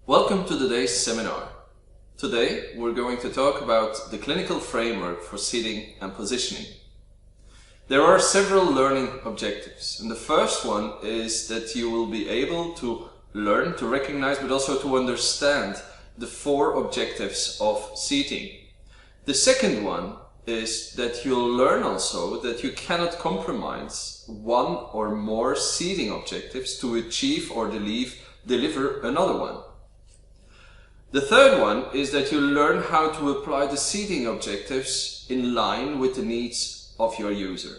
Welcome to today's seminar. Today we're going to talk about the clinical framework for seating and positioning. There are several learning objectives, and the first one is that you will be able to learn, to recognize, but also to understand the four objectives of seating. The second one is that you'll learn also that you cannot compromise one or more seating objectives to achieve or deliver another one. The third one is that you learn how to apply the seating objectives in line with the needs of your user.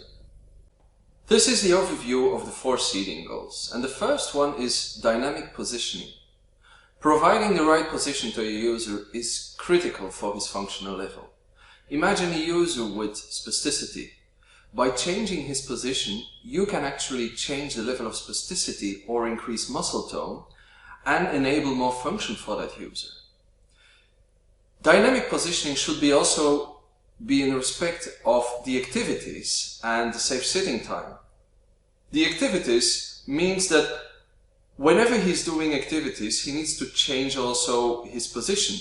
This is the overview of the four seating goals, and the first one is dynamic positioning. Providing the right position to a user is critical for his functional level. Imagine a user with spasticity. By changing his position, you can actually change the level of spasticity or increase muscle tone and enable more function for that user. Dynamic positioning should also be in respect of the activities and the safe sitting time. The activities means that whenever he's doing activities, he needs to change also his position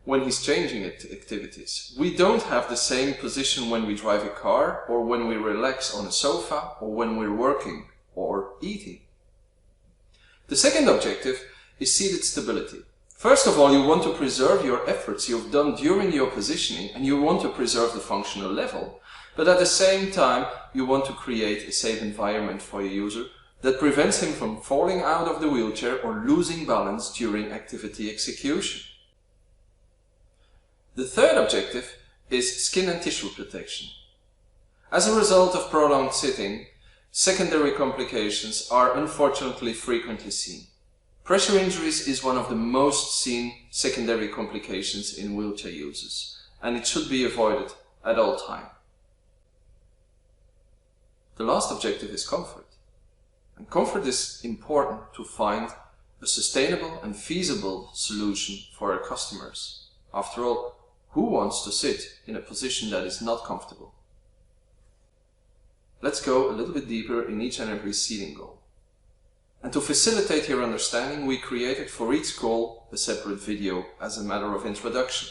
when he's changing activities. We don't have the same position when we drive a car, or when we relax on a sofa, or when we're working or eating. The second objective is seated stability. First of all, you want to preserve your efforts you've done during your positioning, and you want to preserve the functional level. But at the same time, you want to create a safe environment for your user that prevents him from falling out of the wheelchair or losing balance during activity execution. The third objective is skin and tissue protection. As a result of prolonged sitting, secondary complications are unfortunately frequently seen. Pressure injuries is one of the most seen secondary complications in wheelchair users, and it should be avoided at all times. The last objective is comfort. And comfort is important to find a sustainable and feasible solution for our customers. After all, who wants to sit in a position that is not comfortable? Let's go a little bit deeper in each and every seating goal. And to facilitate your understanding, we created for each goal a separate video as a matter of introduction.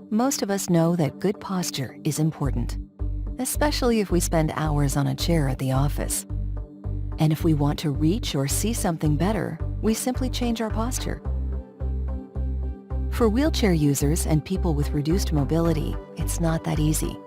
Most of us know that good posture is important, especially if we spend hours on a chair at the office. And if we want to reach or see something better, we simply change our posture. For wheelchair users and people with reduced mobility, it's not that easy.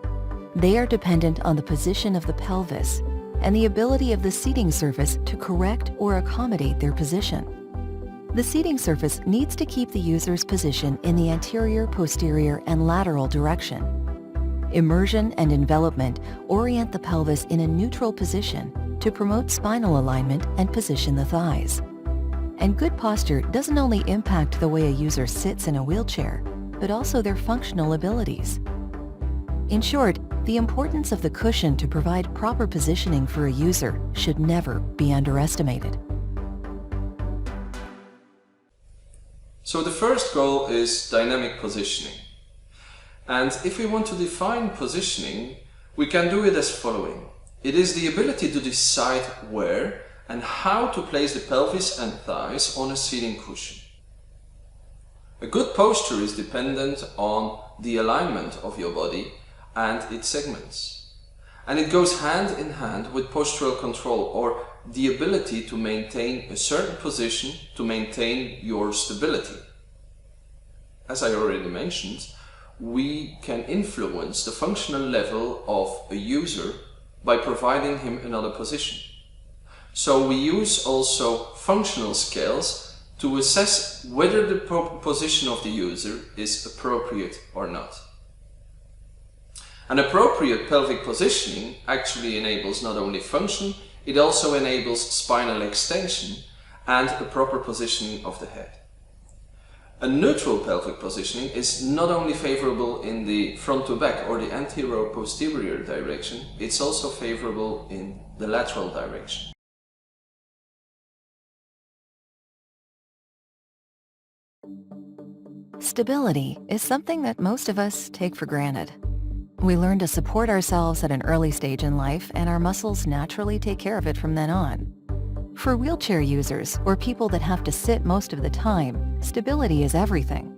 They are dependent on the position of the pelvis and the ability of the seating surface to correct or accommodate their position. The seating surface needs to keep the user's position in the anterior, posterior, and lateral direction. Immersion and envelopment orient the pelvis in a neutral position to promote spinal alignment and position the thighs. And good posture doesn't only impact the way a user sits in a wheelchair, but also their functional abilities. In short, the importance of the cushion to provide proper positioning for a user should never be underestimated. So the first goal is dynamic positioning. And if we want to define positioning, we can do it as following. It is the ability to decide where and how to place the pelvis and thighs on a seating cushion. A good posture is dependent on the alignment of your body and its segments. And it goes hand in hand with postural control, or the ability to maintain a certain position to maintain your stability. As I already mentioned, we can influence the functional level of a user by providing him another position. So we use also functional scales to assess whether the position of the user is appropriate or not. An appropriate pelvic positioning actually enables not only function, it also enables spinal extension and a proper positioning of the head. A neutral pelvic positioning is not only favorable in the front to back or the anterior-posterior direction, it's also favorable in the lateral direction. Stability is something that most of us take for granted. We learn to support ourselves at an early stage in life, and our muscles naturally take care of it from then on. For wheelchair users or people that have to sit most of the time, stability is everything.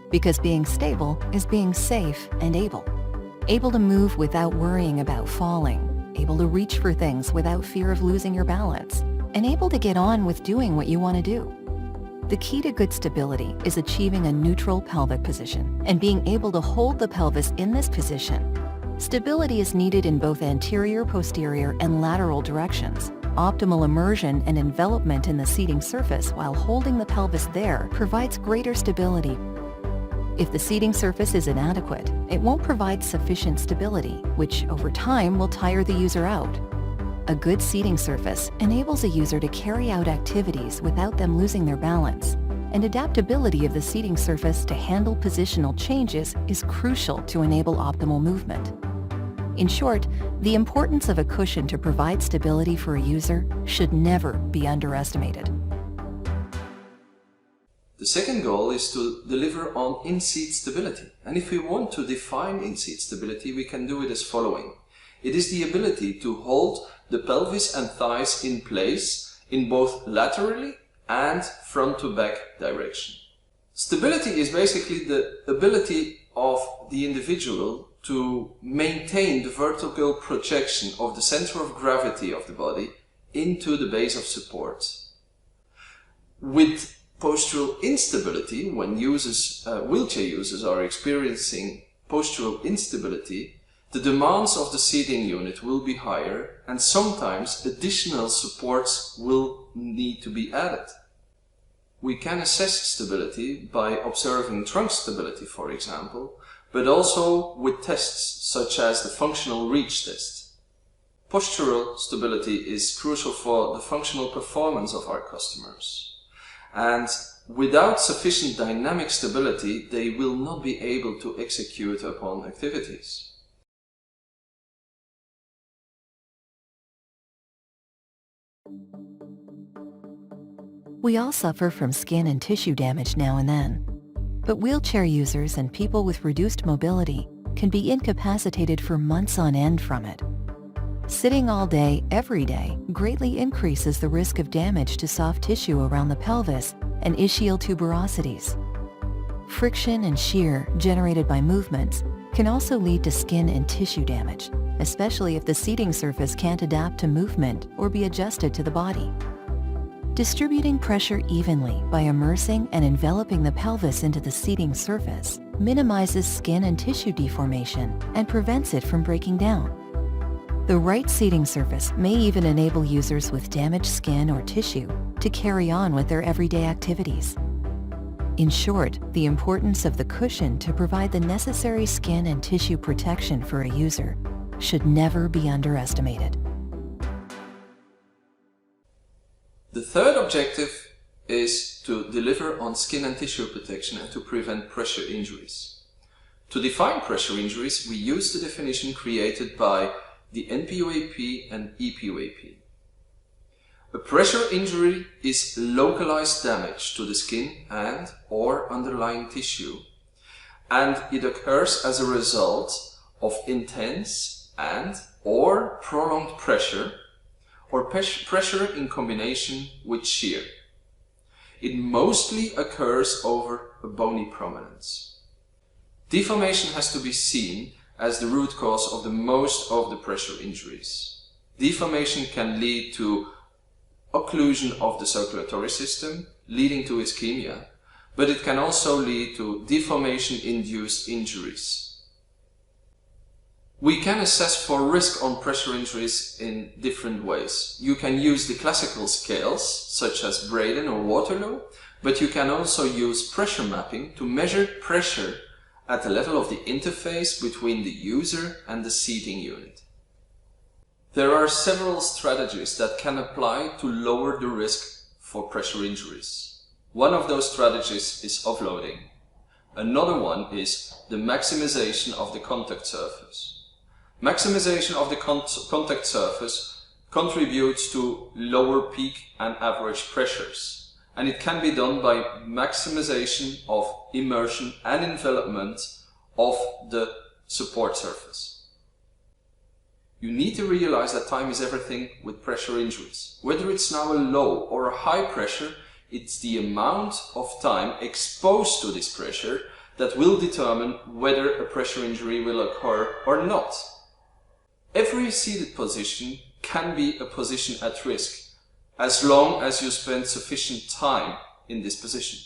Because being stable is being safe and able. Able to move without worrying about falling, able to reach for things without fear of losing your balance, and able to get on with doing what you want to do. The key to good stability is achieving a neutral pelvic position and being able to hold the pelvis in this position. Stability is needed in both anterior, posterior, and lateral directions. Optimal immersion and envelopment in the seating surface while holding the pelvis there provides greater stability. If the seating surface is inadequate, it won't provide sufficient stability, which over time will tire the user out. A good seating surface enables a user to carry out activities without them losing their balance, and adaptability of the seating surface to handle positional changes is crucial to enable optimal movement. In short, the importance of a cushion to provide stability for a user should never be underestimated. The second goal is to deliver on in-seat stability. And if we want to define in-seat stability, we can do it as following. It is the ability to hold the pelvis and thighs in place in both laterally and front to back direction. Stability is basically the ability of the individual to maintain the vertical projection of the center of gravity of the body into the base of support. With postural instability, when wheelchair users are experiencing postural instability, the demands of the seating unit will be higher and sometimes additional supports will need to be added. We can assess stability by observing trunk stability, for example, but also with tests such as the functional reach test. Postural stability is crucial for the functional performance of our customers. And without sufficient dynamic stability, they will not be able to execute upon activities. We all suffer from skin and tissue damage now and then. But wheelchair users and people with reduced mobility can be incapacitated for months on end from it. Sitting all day, every day, greatly increases the risk of damage to soft tissue around the pelvis and ischial tuberosities. Friction and shear generated by movements can also lead to skin and tissue damage, especially if the seating surface can't adapt to movement or be adjusted to the body. Distributing pressure evenly by immersing and enveloping the pelvis into the seating surface minimizes skin and tissue deformation and prevents it from breaking down. The right seating surface may even enable users with damaged skin or tissue to carry on with their everyday activities. In short, the importance of the cushion to provide the necessary skin and tissue protection for a user should never be underestimated. The third objective is to deliver on skin and tissue protection and to prevent pressure injuries. To define pressure injuries, we use the definition created by the NPOAP and EPOAP. A pressure injury is localized damage to the skin and/or underlying tissue, and it occurs as a result of intense and/or prolonged pressure or pressure in combination with shear. It mostly occurs over a bony prominence. Deformation has to be seen as the root cause of most of the pressure injuries. Deformation can lead to occlusion of the circulatory system, leading to ischemia, but it can also lead to deformation-induced injuries. We can assess for risk on pressure injuries in different ways. You can use the classical scales, such as Braden or Waterloo, but you can also use pressure mapping to measure pressure at the level of the interface between the user and the seating unit. There are several strategies that can apply to lower the risk for pressure injuries. One of those strategies is offloading. Another one is the maximization of the contact surface. Maximization of the contact surface contributes to lower peak and average pressures, and it can be done by maximization of immersion and envelopment of the support surface. You need to realize that time is everything with pressure injuries. Whether it's now a low or a high pressure, it's the amount of time exposed to this pressure that will determine whether a pressure injury will occur or not. Every seated position can be a position at risk, as long as you spend sufficient time in this position.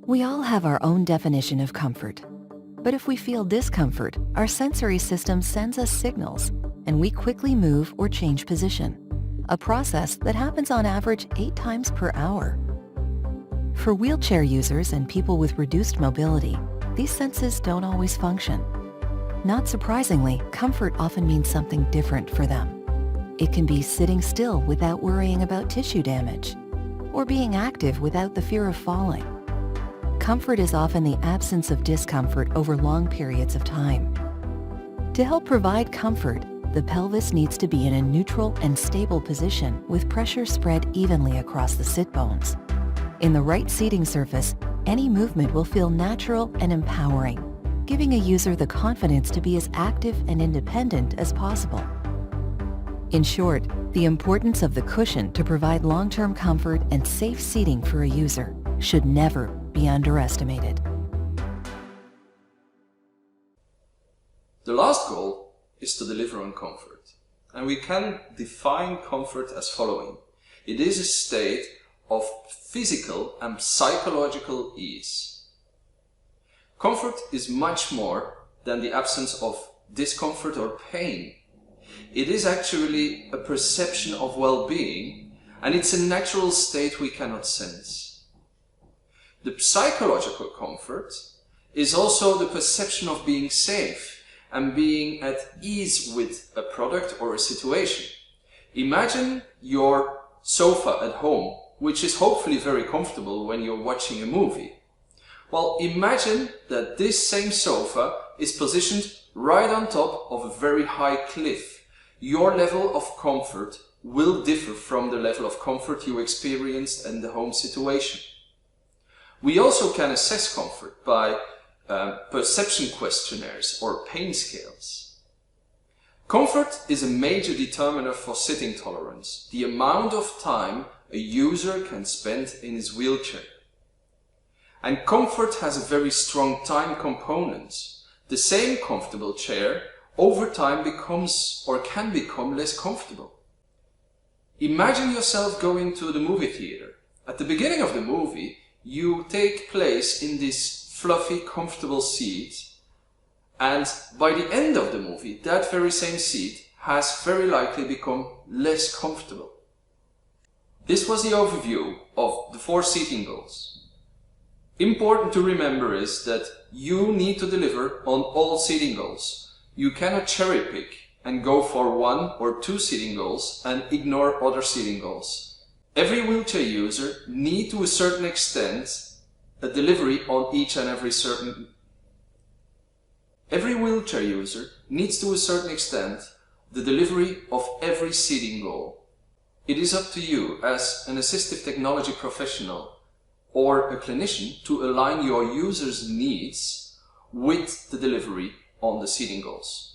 We all have our own definition of comfort. But if we feel discomfort, our sensory system sends us signals, and we quickly move or change position, a process that happens on average 8 times per hour. For wheelchair users and people with reduced mobility, these senses don't always function. Not surprisingly, comfort often means something different for them. It can be sitting still without worrying about tissue damage, or being active without the fear of falling. Comfort is often the absence of discomfort over long periods of time. To help provide comfort, the pelvis needs to be in a neutral and stable position with pressure spread evenly across the sit bones. In the right seating surface, any movement will feel natural and empowering, giving a user the confidence to be as active and independent as possible. In short, the importance of the cushion to provide long-term comfort and safe seating for a user should never be underestimated. The last goal is to deliver on comfort, and we can define comfort as following. It is a state of physical and psychological ease. Comfort is much more than the absence of discomfort or pain. It is actually a perception of well-being, and it's a natural state we cannot sense. The psychological comfort is also the perception of being safe and being at ease with a product or a situation. Imagine your sofa at home, which is hopefully very comfortable when you're watching a movie. Well, imagine that this same sofa is positioned right on top of a very high cliff. Your level of comfort will differ from the level of comfort you experienced in the home situation. We also can assess comfort by perception questionnaires or pain scales. Comfort is a major determiner for sitting tolerance, the amount of time a user can spend in his wheelchair. And comfort has a very strong time component. The same comfortable chair over time becomes or can become less comfortable. Imagine yourself going to the movie theater. At the beginning of the movie, you take place in this fluffy, comfortable seat, and by the end of the movie, that very same seat has very likely become less comfortable. This was the overview of the 4 seating goals. Important to remember is that you need to deliver on all seating goals. You cannot cherry pick and go for 1 or 2 seating goals and ignore other seating goals. Every wheelchair user needs to a certain extent a delivery on each and every certain. Every wheelchair user needs to a certain extent the delivery of every seating goal. It is up to you as an assistive technology professional or a clinician to align your user's needs with the delivery on the seating goals.